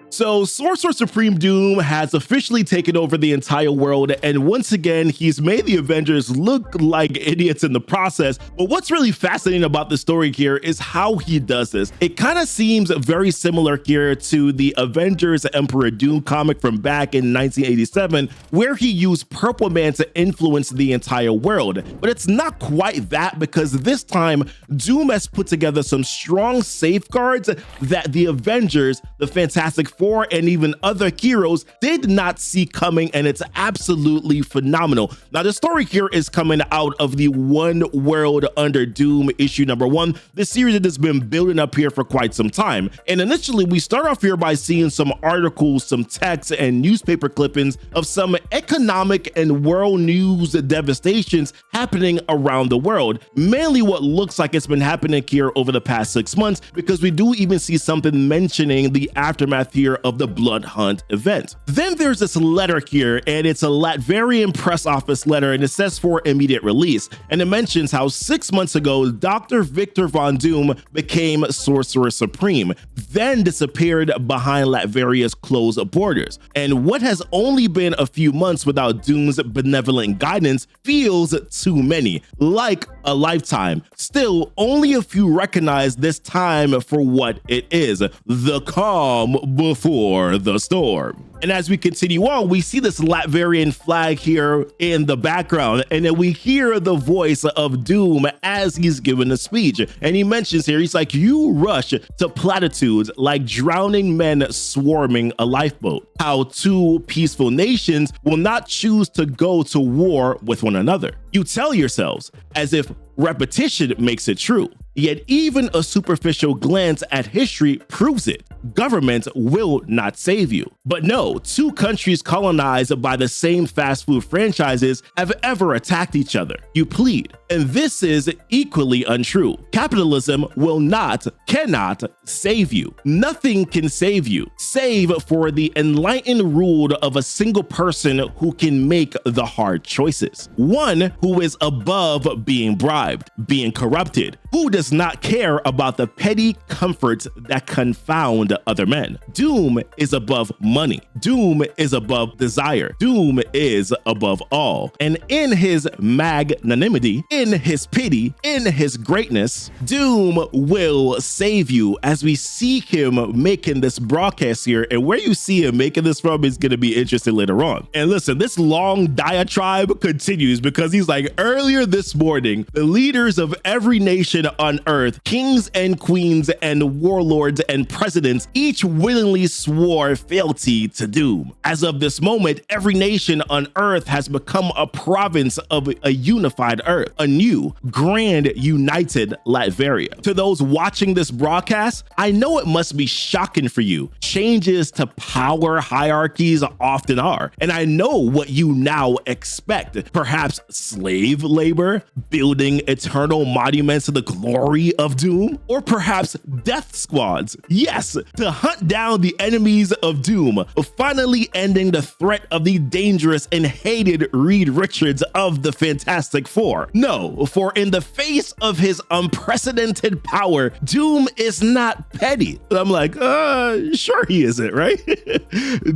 So Sorcerer Supreme Doom has officially taken over the entire world, and once again, he's made the Avengers look like idiots in the process. But what's really fascinating about the story here is how he does this. It kind of seems very similar here to the Avengers Emperor Doom comic from back in 1987, where he used Purple Man to influence the entire world. But it's not quite that, because this time, Doom has put together some strong safeguards that the Avengers, the Fantastic Four, and even other heroes did not see coming, and it's absolutely phenomenal. Now, the story here is coming out of the One World Under Doom issue #1, the series that has been building up here for quite some time. And initially, we start off here by seeing some articles, some text, and newspaper clippings of some economic and world news devastations happening around the world. Mainly what looks like it's been happening here over the past 6 months, because we do even see something mentioning the aftermath here of the Blood Hunt event. Then there's this letter here, and it's a Latvian press office letter, and it says for immediate release. And it mentions how 6 months ago, Dr. Victor Von Doom became Sorcerer Supreme, then disappeared behind Latvia's closed borders. And what has only been a few months without Doom's benevolent guidance feels too many, like a lifetime. Still, only a few recognize this time for what it is, the calm before the storm. And as we continue on, we see this Latvian flag here in the background, and then we hear the voice of Doom as he's giving a speech. And he mentions here, he's like, "You rush to platitudes like drowning men swarming a lifeboat. How two peaceful nations will not choose to go to war with one another. You tell yourselves, as if repetition makes it true. Yet even a superficial glance at history proves it. Government will not save you. But no, two countries colonized by the same fast food franchises have ever attacked each other. You plead. And this is equally untrue. Capitalism will not, cannot save you. Nothing can save you, save for the enlightened rule of a single person who can make the hard choices. One who is above being bribed, being corrupted, who does not care about the petty comforts that confound other men. Doom is above money. Doom is above desire. Doom is above all. And in his magnanimity, in his pity, in his greatness, Doom will save you. As we see him making this broadcast here, and where you see him making this from is going to be interesting later on. And listen, this long diatribe continues, because he's like, earlier this morning, the leaders of every nation on earth, kings and queens and warlords and presidents, each willingly swore fealty to Doom. As of this moment, every nation on earth has become a province of a unified earth, a new, grand, united Latveria. To those watching this broadcast, I know it must be shocking for you. Changes to power hierarchies often are, and I know what you now expect. Perhaps slave labor, building eternal monuments to the glory of Doom, or perhaps death squads. Yes, to hunt down the enemies of Doom, finally ending the threat of the dangerous and hated Reed Richards of the Fantastic Four. No, for in the face of his unprecedented power, Doom is not petty. I'm like, sure he isn't, right?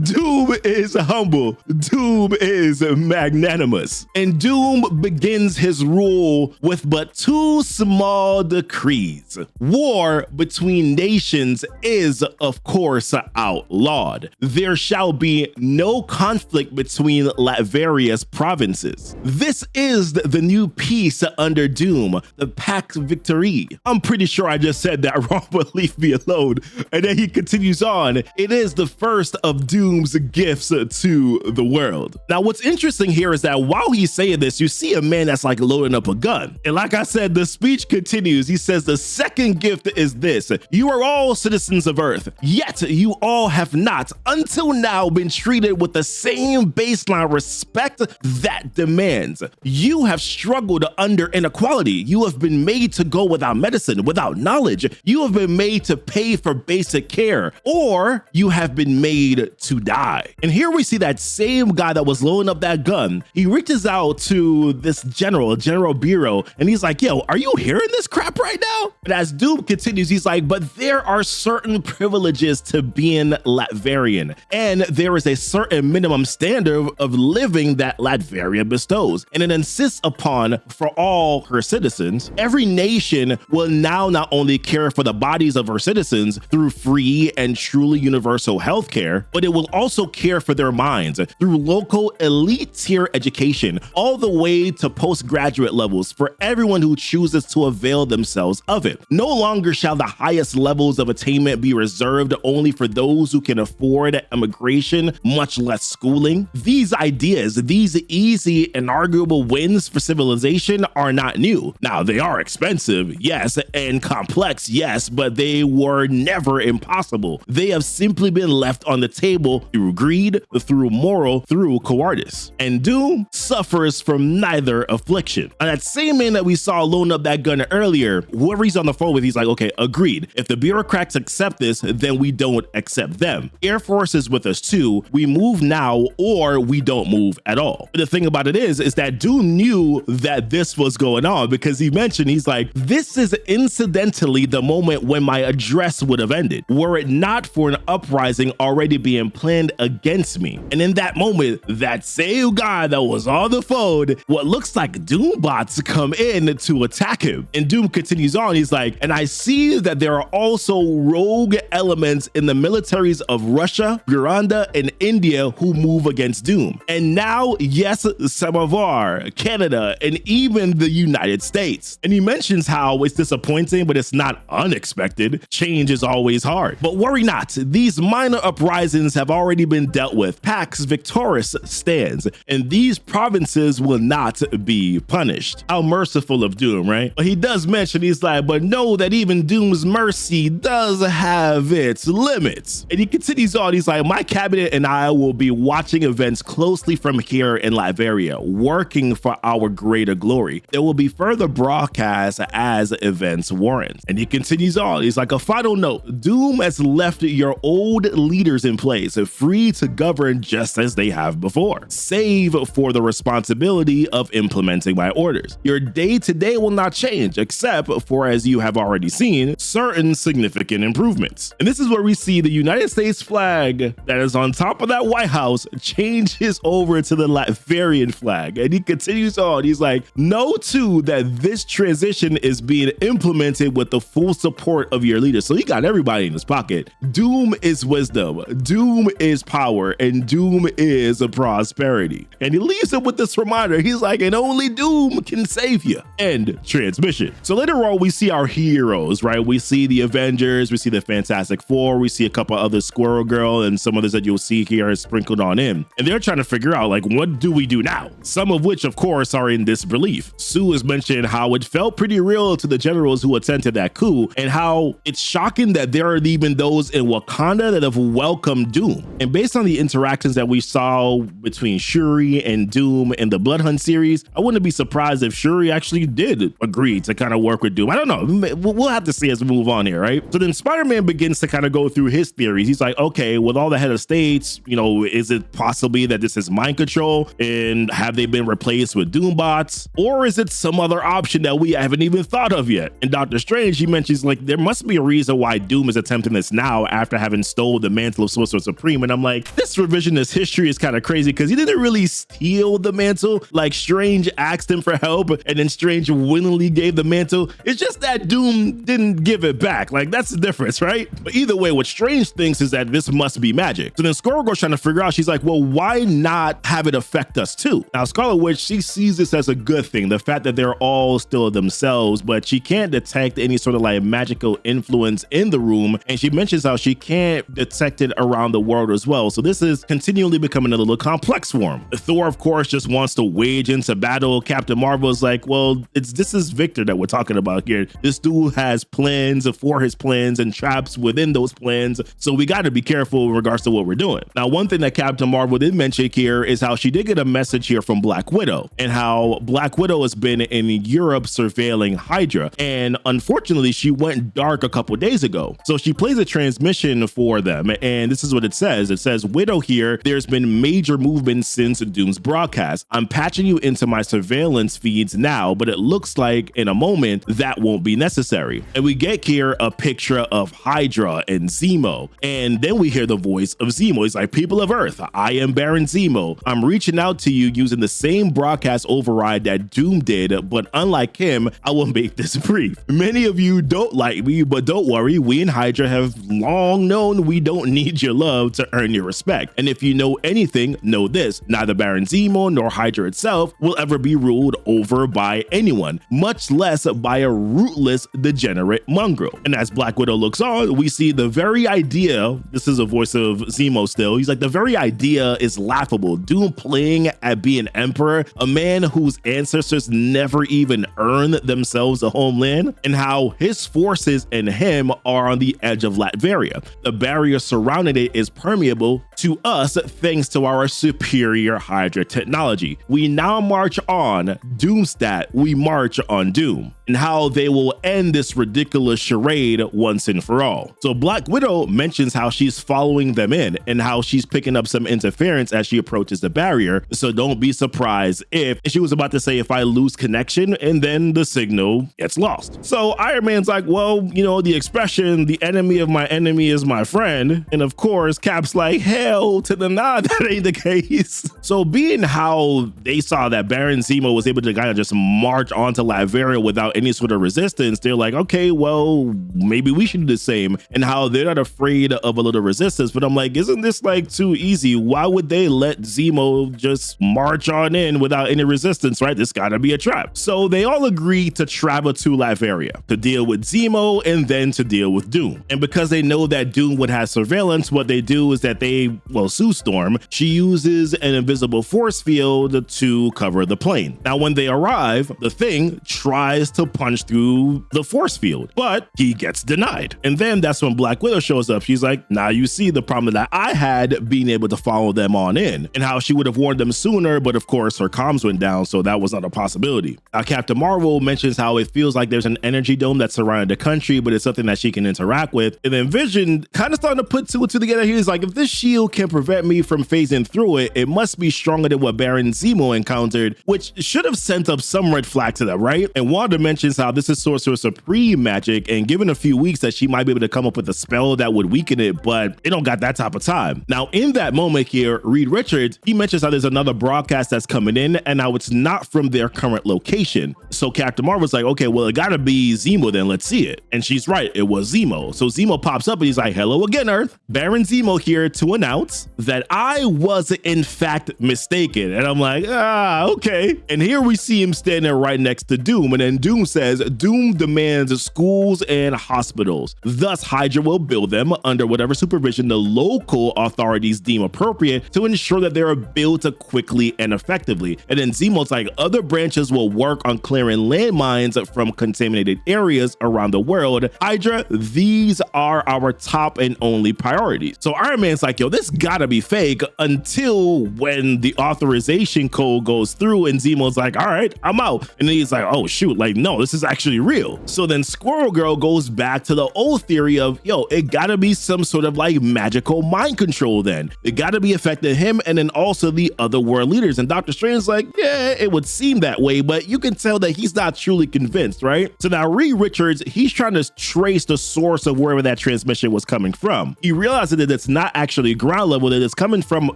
Doom is humble. Doom is magnanimous. And Doom begins his rule with but two small decrees. War between nations is, of course, outlawed. There shall be no conflict between Latveria's provinces. This is the new peace under Doom, the Pax Victory. I'm pretty sure I just said that wrong, but leave me alone. And then he continues on. It is the first of Doom's gifts to the world. Now, what's interesting here is that while he's saying this, you see a man that's like loading up a gun. And like I said, the speech continues. He says, the second gift is this. You are all citizens of Earth, yet you all have not, until now, been treated with the same baseline respect that demands. You have struggled under inequality. You have been made to go without medicine, without knowledge. You have been made to pay for basic care, or you have been made to die. And here we see that same guy that was loading up that gun. He reaches out to this General Bureau, and he's like, yo, are you hearing this crap right now? And as Doom continues, he's like, but there are certain privileges to being Latverian, and there is a certain minimum standard of living that Latveria bestows, and it insists upon for all her citizens. Every nation will now not only care for the bodies of her citizens through free and truly universal healthcare, but it will also care for their minds through local elite tier education, all the way to postgraduate levels for everyone who chooses to avail themselves of it. No longer shall the highest levels of attainment be reserved only for those who can afford immigration, much less schooling. These ideas, these easy and arguable wins for civilization are not new. Now, they are expensive, yes, and complex, yes, but they were never impossible. They have simply been left on the table through greed, through moral, through cowardice. And Doom suffers from neither affliction. And that same man that we saw loading up that gun earlier, whoever he's on the phone with, he's like, okay, agreed. If the bureaucrats accept this, then we don't accept them. Air Force is with us too. We move now or we don't move at all. But the thing about it is that Doom knew that this was going on, because he mentioned, he's like, this is incidentally the moment when my address would have ended, were it not for an uprising already being planned against me. And in that moment, that same guy that was on the phone, what looks like Doom bots come in to attack him. And Doom continues on, he's like, and I see that there are also rogue elements in the militaries of Russia, Buranda, and India who move against Doom. And now, yes, Samovar, Canada, and even the United States. And he mentions how it's disappointing, but it's not unexpected. Change is always hard. But worry not, these minor uprisings have already been dealt with. Pax Victoris stands, and these provinces will not be punished. How merciful of Doom, right? But he does mention, he's like, but know that even Doom's mercy does have its limits. And he continues on, he's like, my cabinet and I will be watching events closely from here in Latveria, working for our greater glory. There will be further broadcasts as events warrant. And he continues on, he's like, a final note, Doom has left your old leaders in place, free to govern just as they have before, save for the responsibility of implementing my orders. Your day-to-day will not change, except for, as you have already seen, certain significant improvements. And this is where we see the United States flag that is on top of that White House changes over to the Latverian flag. And he continues on, he's like, know too that this transition is being implemented with the full support of your leaders. So he got everybody in his pocket. Doom is wisdom, Doom is power, and Doom is prosperity. And he leaves it with this reminder, he's like, and only Doom can save you. End transmission. So later on, we see our heroes, right? We see the Avengers, we see the Fantastic Four, we see a couple other Squirrel Girl, and some others that you'll see here is sprinkled on in. And they're trying to figure out, like, what do we do now? Some of which, of course, are in disbelief. Sue has mentioned how it felt pretty real to the generals who attended that coup, and how it's shocking that there are even those in Wakanda that have welcomed Doom. And based on the interactions that we saw between Shuri and Doom in the Blood Hunt series, I wouldn't be surprised if Shuri actually did agree to kind of work with Doom. I don't know. We'll have to see as we move on here, right? So then Spider-Man begins to kind of go through his theories. He's like, okay, with all the head of states, you know, is it possibly that this is mind control, and have they been replaced with Doom bots? Or is it some other option that we haven't even thought of yet? And Doctor Strange, he mentions, like, there must be a reason why Doom is attempting this now after having stole the mantle of Sorcerer Supreme. And I'm like, this revisionist history is kind of crazy, because he didn't really steal the mantle. Like, Strange asked him for help, and then Strange willingly gave the mantle. It's just that Doom didn't give it back. Like, that's the difference, right? But either way, what Strange thinks is that this must be magic. So then Squirrel Girl's trying to figure out, she's like, well, why not have it affect us too? Now, Scarlet Witch, she sees this as a good thing, the fact that they're all still themselves, but she can't detect any sort of like magical influence in the room. And she mentions how she can't detect it around the world as well. So this is continually becoming a little complex for him. Thor, of course, just wants to wage into battle. Captain Marvel is like, well, this is Victor that we're talking about here. This dude has plans for his plans and traps within those plans. So we got to be careful in regards to what we're doing. Now, one thing that Captain Marvel did mention here is how she did get a message here from Black Widow, and how Black Widow Widow has been in Europe surveilling Hydra, and unfortunately she went dark a couple days ago. So she plays a transmission for them, and this is what it says. It says, Widow here, there's been major movement since Doom's broadcast. I'm patching you into my surveillance feeds now, but it looks like in a moment that won't be necessary. And we get here a picture of Hydra and Zemo, and then we hear the voice of Zemo. He's like, people of Earth, I am Baron Zemo. I'm reaching out to you using the same broadcast override that Doom did, but unlike him, I will make this brief. Many of you don't like me, but don't worry, we in Hydra have long known we don't need your love to earn your respect. And if you know anything, know this, neither Baron Zemo nor Hydra itself will ever be ruled over by anyone, much less by a rootless, degenerate mongrel. And as Black Widow looks on, we see the very idea, this is a voice of Zemo still, he's like, the very idea is laughable. Doom playing at being emperor, a man whose ancestors never even earned themselves a homeland, and how his forces and him are on the edge of Latveria. The barrier surrounding it is permeable to us thanks to our superior Hydra technology. We now march on Doomstat, we march on Doom, and how they will end this ridiculous charade once and for all. So Black Widow mentions how she's following them in and how she's picking up some interference as she approaches the barrier, so don't be surprised if she was about to say if I lose connection and then the signal gets lost. So Iron Man's like, well, you know, the expression, the enemy of my enemy is my friend, and of course Cap's like, hell to the nah, that ain't the case. So being how they saw that Baron Zemo was able to kind of just march onto Latveria without any sort of resistance, they're like, okay, well, maybe we should do the same, and how they're not afraid of a little resistance. But I'm like, isn't this like too easy? Why would they let Zemo just march on in without any resistance, right? This gotta be a trap. So they all agree to travel to Latveria to deal with Zemo and then to deal with Doom. And because they know that Doom would have surveillance, what they do is that Sue Storm, she uses an invisible force field to cover the plane. Now, when they arrive, the Thing tries to punch through the force field, but he gets denied. And then that's when Black Widow shows up. She's like, now you see the problem that I had being able to follow them on in, and how she would have warned them sooner, but of course her comms went down, so that was not a possibility. Captain Marvel mentions how it feels like there's an energy dome that's surrounding the country, but it's something that she can interact with. And then Vision kind of starting to put two and two together. He's like, if this shield can prevent me from phasing through it, it must be stronger than what Baron Zemo encountered, which should have sent up some red flag to them, right? And Wanda mentions how this is Sorcerer Supreme magic, and given a few weeks that she might be able to come up with a spell that would weaken it, but it don't got that type of time. Now, in that moment here, Reed Richards, he mentions how there's another broadcast that's coming in and how it's not from their current location. So Captain Marvel's like, okay, well, it gotta be Zemo then, let's see it. And she's right, it was Zemo. So Zemo pops up and he's like, hello again, Earth. Baron Zemo here to announce that I was in fact mistaken. And I'm like, okay. And here we see him standing right next to Doom. And then Doom says, Doom demands schools and hospitals. Thus, Hydra will build them under whatever supervision the local authorities deem appropriate to ensure that they are built quickly and effectively. And then Zemo's like, other branches will work on clearing landmines from contaminated areas around the world. Hydra, these are our top and only priorities. So Iron Man's like, yo, this gotta be fake, until when the authorization code goes through and Zemo's like, all right, I'm out. And then he's like, oh shoot, like, no, this is actually real. So then Squirrel Girl goes back to the old theory of, yo, it gotta be some sort of like magical mind control then. It gotta be affecting him and then also the other world leaders. And Dr. Strange's like, yeah, it would seem that way, but you can tell that he's not truly convinced, right? So now Reed Richards, he's trying to trace the source of wherever that transmission was coming from. He realizes that it's not actually ground level, that it's coming from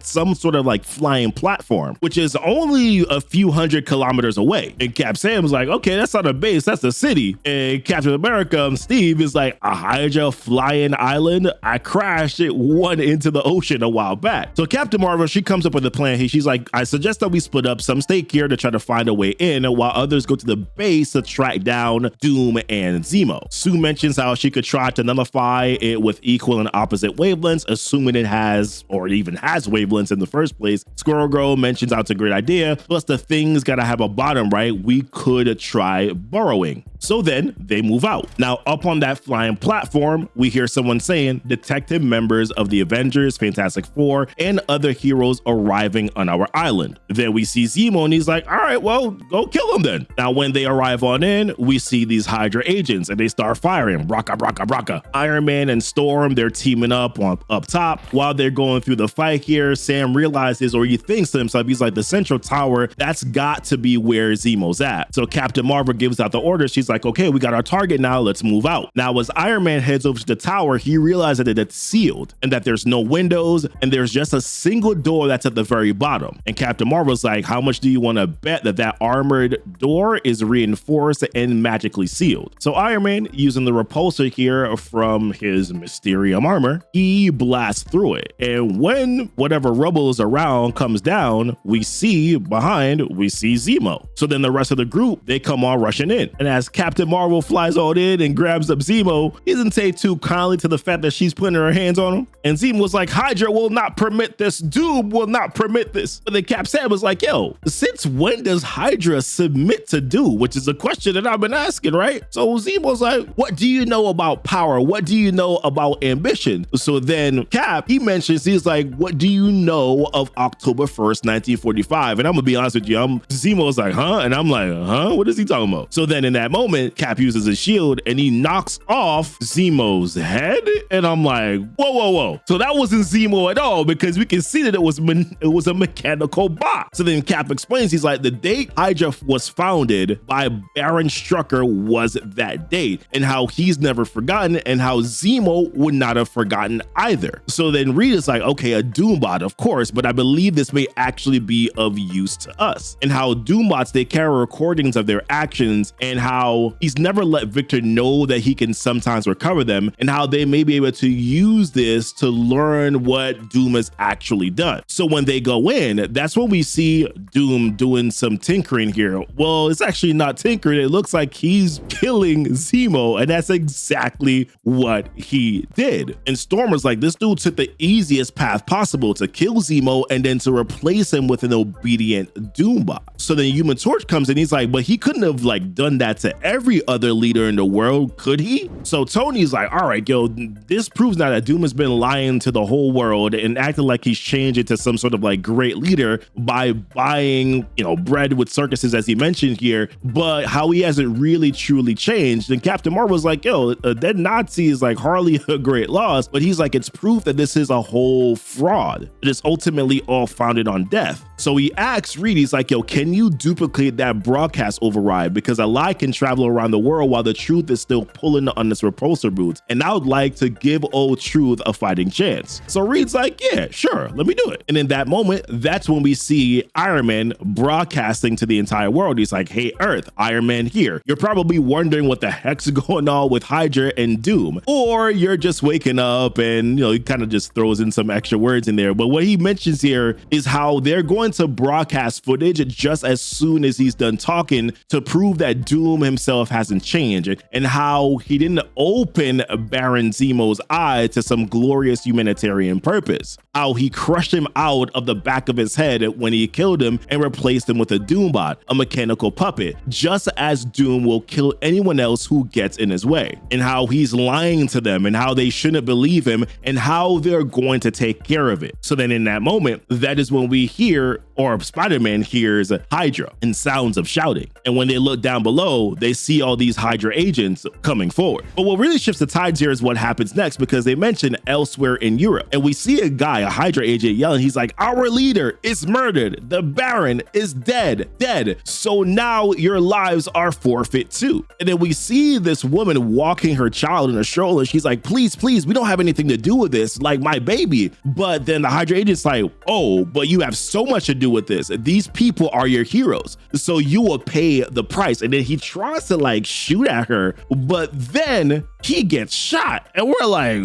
some sort of like flying platform, which is only a few hundred kilometers away. And Cap Sam's like, okay, that's not a base, that's a city. And Captain America, Steve, is like, a Hydra flying island? I crashed it one into the ocean a while back. So Captain Marvel, she comes up with a plan. She's like, I suggest that we split up, some stay here to try to find a way in, while others go to the base to track down Doom and Zemo. Sue mentions how she could try to nullify it with equal and opposite wavelengths, assuming it has, or it even has wavelengths in the first place. Squirrel Girl mentions how it's a great idea, plus the Thing's gotta have a bottom, right? We could try burrowing. So then they move out. Now up on that flying platform, we hear someone saying detective members of the Avengers, Fantastic Four, and other heroes arriving on our island. Then we see Zemo and he's like, all right, well, go kill them then. Now when they arrive on in, we see these Hydra agents and they start firing. Braka, braka, braka. Iron Man and Storm, they're teaming up up top. While they're going through the fight here, Sam realizes, or he thinks to himself, he's like, the central tower, that's got to be where Zemo's at. So Captain Marvel gives out the order. She's like, okay, we got our target now, let's move out. Now as Iron Man heads over to the tower, he realizes that it's sealed and that there's no windows and there's just a single door that's at the very bottom. And Captain Marvel's like, how much do you want to bet that that armored door is reinforced and magically sealed? So Iron Man, using the repulsor here from his Mysterium armor, he blasts through it. And when whatever rubble is around comes down, we see Zemo. So then the rest of the group, they come all rushing in. And as Captain Marvel flies on in and grabs up Zemo, he doesn't take too kindly to the fact that she's putting her hands on him. And Zemo was like, Hydra will not permit this. Doom will not permit this. But then Cap Sam was like, yo, since when does Hydra submit to Doom? Which is a question that I've been asking, right? So Zemo's like, what do you know about power? What do you know about ambition? So then Cap, he mentions, he's like, what do you know of October 1st, 1945? And I'm gonna be honest with you, Zemo's like, huh? And I'm like, huh? What is he talking about? So then in that moment, Cap uses his shield and he knocks off Zemo's head. And I'm like, whoa, whoa, whoa. So that wasn't Zemo at all, because we can see that it was a mechanical bot. So then Cap explains, he's like, the date Hydra was founded by Baron Strucker was that date, and how he's never forgotten, and how Zemo would not have forgotten either. So then Reed is like, okay, a Doombot, of course, but I believe this may actually be of use to us. And how Doombots, they carry recordings of their actions, and how he's never let Victor know that he can sometimes recover them, and how they may be able to use this to learn what Doom has actually done. So when they go in, that's when we see Doom doing some tinkering here. Well, it's actually not tinkering. It looks like he's killing Zemo, and that's exactly what he did. And Storm was like, this dude took the easiest path possible to kill Zemo and then to replace him with an obedient Doombot. So then Human Torch comes in, he's like, but he couldn't have like done that to every other leader in the world, could he? So Tony's like, all right, yo, this proves now that Doom has been lying to the whole world and acting like he's changed into some sort of like great leader by buying, bread with circuses, as he mentioned here, but how he hasn't really truly changed. And Captain Marvel's like, yo, that Nazi is like hardly a great loss, but he's like, it's proof that this is a whole fraud. It is ultimately all founded on death. So he asks Reed, he's like, yo, can you duplicate that broadcast override? Because a lie can travel around the world while the truth is still pulling on this repulsor boot. And I would like to give old truth a fighting chance. So Reed's like, yeah, sure, let me do it. And in that moment, that's when we see Iron Man broadcasting to the entire world. He's like, hey, Earth, Iron Man here. You're probably wondering what the heck's going on with Hydra and Doom. Or you're just waking up and, he kind of just throws in some extra words in there. But what he mentions here is how they're going to broadcast footage just as soon as he's done talking to prove that Doom himself hasn't changed, and how he didn't open Baron Zemo's eye to some glorious humanitarian purpose. How he crushed him out of the back of his head when he killed him and replaced him with a Doombot, a mechanical puppet, just as Doom will kill anyone else who gets in his way. And how he's lying to them and how they shouldn't believe him and how they're going to take care of it. So then in that moment, that is when we hear, or Spider-Man hears, Hydra and sounds of shouting. And when they look down below, they see all these Hydra agents coming forward. But what really shifts the tides here is what happens next, because they mention elsewhere in Europe. And we see a guy, a Hydra agent, yelling, he's like, our leader is murdered. The Baron is dead. So now your lives are forfeit too. And then we see this woman walking her child in a stroller. She's like, please, we don't have anything to do with this, like my baby. But then the Hydra agent's like, oh, but you have so much to do with this. These people are your heroes, so you will pay the price. And then he tries to like shoot at her, but then he gets shot. And we're like,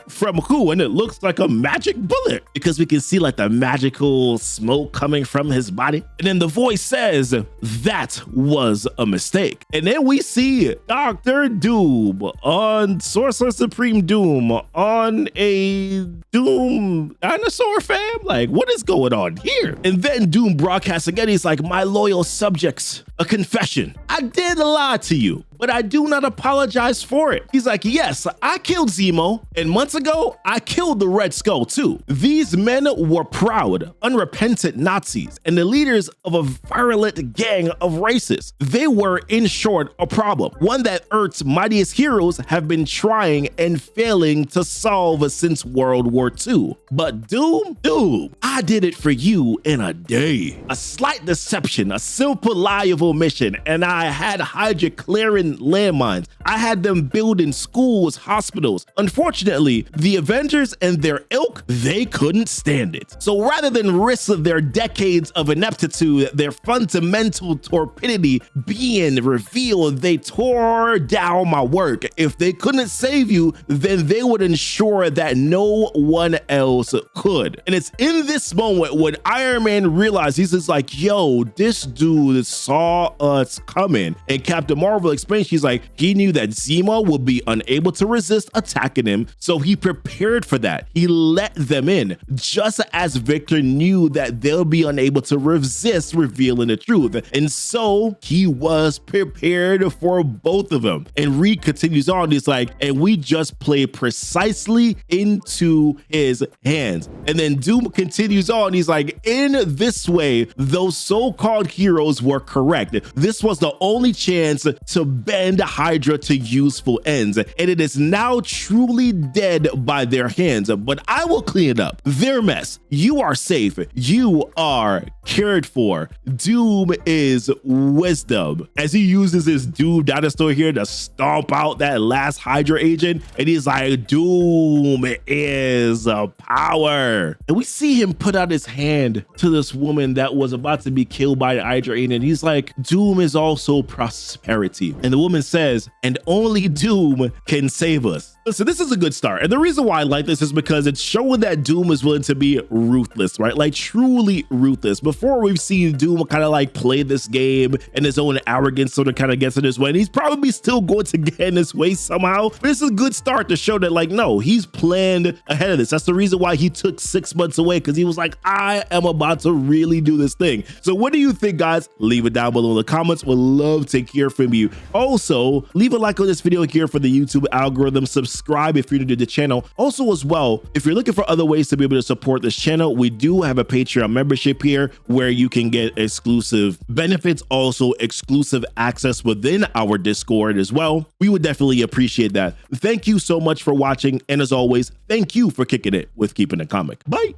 from who? And it looks like a magic bullet, because we can see like the magical smoke coming from his body. And then the voice says, that was a mistake. And then we see Dr. Doom on Sorcerer Supreme Doom on a Doom dinosaur, fam. Like, what is going on here? And then Doom broadcasts again. He's like, my loyal subjects, a confession. I did lie to you, but I do not apologize for it. He's like, yes, I killed Zemo, and months ago, I killed the Red Skull too. These men were proud, unrepentant Nazis and the leaders of a virulent gang of racists. They were, in short, a problem, one that Earth's mightiest heroes have been trying and failing to solve since World War II. But Doom, I did it for you in a day. A slight deception, a simple lie of omission, and I had Hydra clearing landmines. I had them building schools, hospitals. Unfortunately, the Avengers and their ilk, they couldn't stand it. So rather than risk their decades of ineptitude, their fundamental torpidity being revealed, they tore down my work. If they couldn't save you, then they would ensure that no one else could. And it's in this moment when Iron Man realized, he's just like, yo, this dude saw us coming. And Captain Marvel explains, she's like, he knew that Zemo would be unable to resist attacking him, so he prepared for that. He let them in, just as Victor knew that they'll be unable to resist revealing the truth. And so he was prepared for both of them. And Reed continues on, he's like, and we just played precisely into his hands. And then Doom continues on, he's like, in this way, those so-called heroes were correct. This was the only chance to bend Hydra to useful ends, and it is now truly dead by their hands. But I will clean it up. Their mess. You are safe. You are cared for. Doom is wisdom. As he uses his Doom dinosaur here to stomp out that last Hydra agent, and he's like, Doom is power. And we see him put out his hand to this woman that was about to be killed by the Hydra agent, and he's like, Doom is also prosperity. And the woman says, and only Doom can save us. Listen, this is a good start. And the reason why I like this is because it's showing that Doom is willing to be ruthless, right? Like truly ruthless. Before we've seen Doom kind of like play this game and his own arrogance sort of kind of gets in his way. And he's probably still going to get in his way somehow. But this is a good start to show that like, no, he's planned ahead of this. That's the reason why he took 6 months away, because he was like, I am about to really do this thing. So what do you think, guys? Leave it down below in the comments. Would love to hear from you. Also, leave a like on this video here for the YouTube algorithm. Subscribe if you're new to the channel. Also as well, if you're looking for other ways to be able to support this channel, we do have a Patreon membership here where you can get exclusive benefits, also exclusive access within our Discord as well. We would definitely appreciate that. Thank you so much for watching. And as always, thank you for kicking it with Keepin' It Comic. Bye.